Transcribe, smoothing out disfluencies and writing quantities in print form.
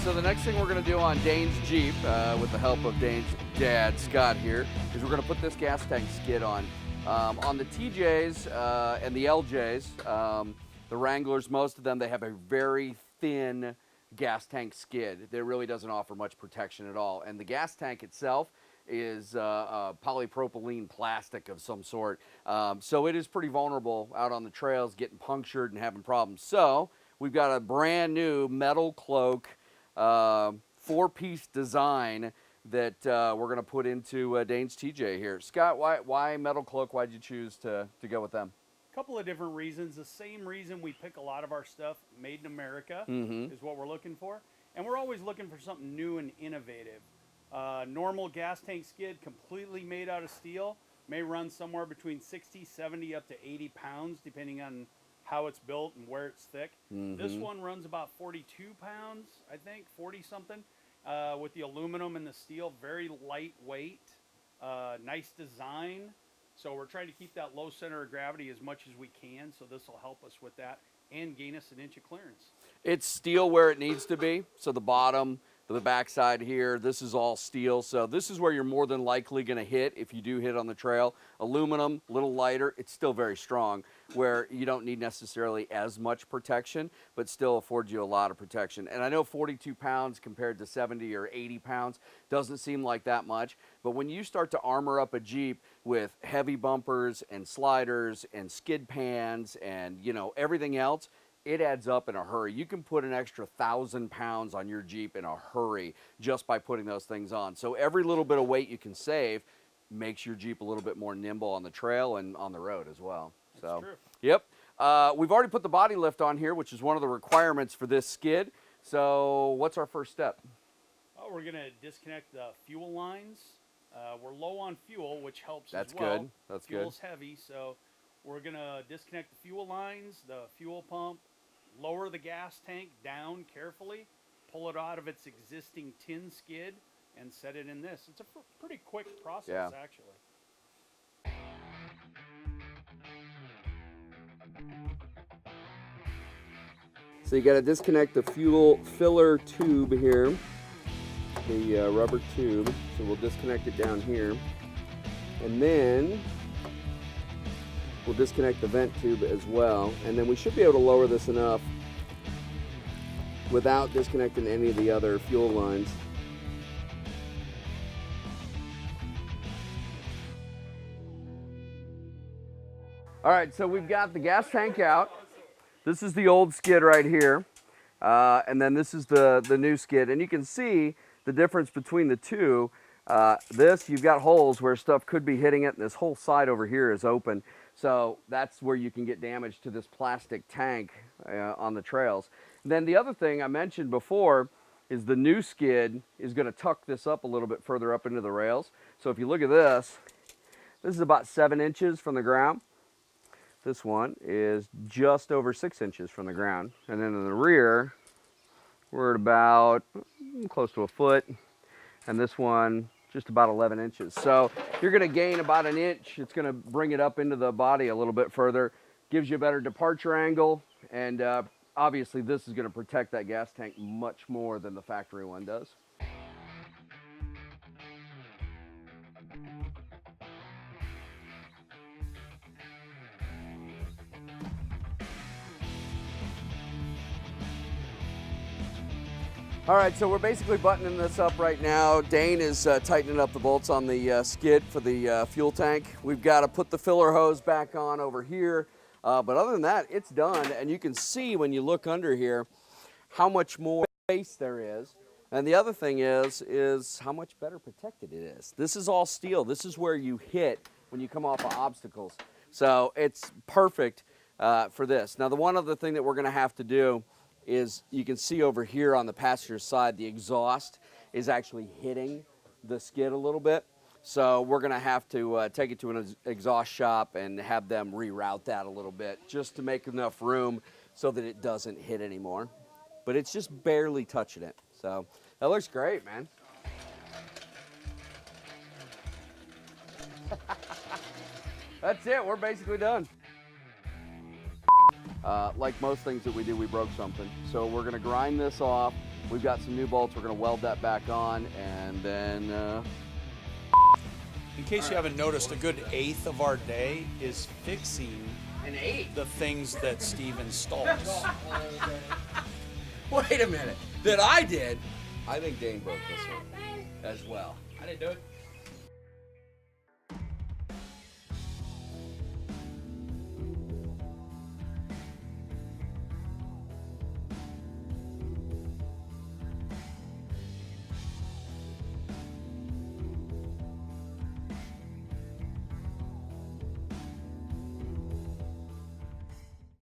so the next thing we're going to do on Dane's Jeep, with the help of Dane's dad, Scott, here, is we're going to put this gas tank skid on. On the TJs and the LJs, the Wranglers, most of them, they have a very thin gas tank skid that really doesn't offer much protection at all. And the gas tank itself is polypropylene plastic of some sort. So it is pretty vulnerable out on the trails, getting punctured and having problems. So we've got a brand new Metalcloak 4-piece design that we're going to put into Dane's TJ here. Scott, why Metalcloak? Why did you choose to go with them? A couple of different reasons. The same reason we pick a lot of our stuff made in America is what we're looking for. And we're always looking for something new and innovative. Normal gas tank skid, completely made out of steel, may run somewhere between 60, 70, up to 80 pounds, depending on how it's built and where it's thick. This one runs about 42 pounds, I think, 40 something, with the aluminum and the steel, very lightweight, nice design. So we're trying to keep that low center of gravity as much as we can, so this will help us with that and gain us an inch of clearance. It's steel where it needs to be, so the bottom, the backside here, this is all steel. So this is where you're more than likely going to hit if you do hit on the trail. Aluminum, a little lighter, it's still very strong, where you don't need necessarily as much protection, but still affords you a lot of protection. And I know 42 pounds compared to 70 or 80 pounds doesn't seem like that much, but when you start to armor up a Jeep with heavy bumpers and sliders and skid pans and, you know, everything else, it adds up in a hurry. You can put an extra 1,000 pounds on your Jeep in a hurry just by putting those things on. So every little bit of weight you can save makes your Jeep a little bit more nimble on the trail and on the road as well. That's true. Yep. We've already put the body lift on here, which is one of the requirements for this skid. So what's our first step? Oh, we're going to disconnect the fuel lines. We're low on fuel, which helps That's as well. good. That's Fuel's heavy, so we're going to disconnect the fuel lines, the fuel pump, lower the gas tank down carefully, pull it out of its existing tin skid, and set it in this. It's a pretty quick process, actually. So you got to disconnect the fuel filler tube here, the rubber tube. So we'll disconnect it down here. And then we'll disconnect the vent tube as well. And then we should be able to lower this enough without disconnecting any of the other fuel lines. All right, so we've got the gas tank out. This is the old skid right here. And then this is the new skid. And you can see the difference between the two. This, you've got holes where stuff could be hitting it, and this whole side over here is open. So that's where you can get damage to this plastic tank on the trails. And then the other thing I mentioned before is the new skid is going to tuck this up a little bit further up into the rails. So if you look at this, this is about 7 inches from the ground. This one is just over 6 inches from the ground. And then in the rear, we're at about close to a foot. And this one, just about 11 inches. So you're going to gain about an inch. It's going to bring it up into the body a little bit further. Gives you a better departure angle. And obviously this is going to protect that gas tank much more than the factory one does. All right, so we're basically buttoning this up right now. Dane is tightening up the bolts on the skid for the fuel tank. We've got to put the filler hose back on over here. But other than that, it's done. And you can see when you look under here how much more space there is. And the other thing is how much better protected it is. This is all steel. This is where you hit when you come off of obstacles. So it's perfect for this. Now, the one other thing that we're going to have to do is you can see over here on the passenger side, the exhaust is actually hitting the skid a little bit. So we're going to have to take it to an exhaust shop and have them reroute that a little bit just to make enough room so that it doesn't hit anymore. But it's just barely touching it. So that looks great, man. That's it. We're basically done. Like most things that we do, we broke something. So we're going to grind this off We've got some new bolts. We're going to weld that back on, and then in case you haven't noticed, a good eighth of our day is fixing the things that Steve installs. wait a minute. That I did. I think Dane broke this one as well. I didn't do it.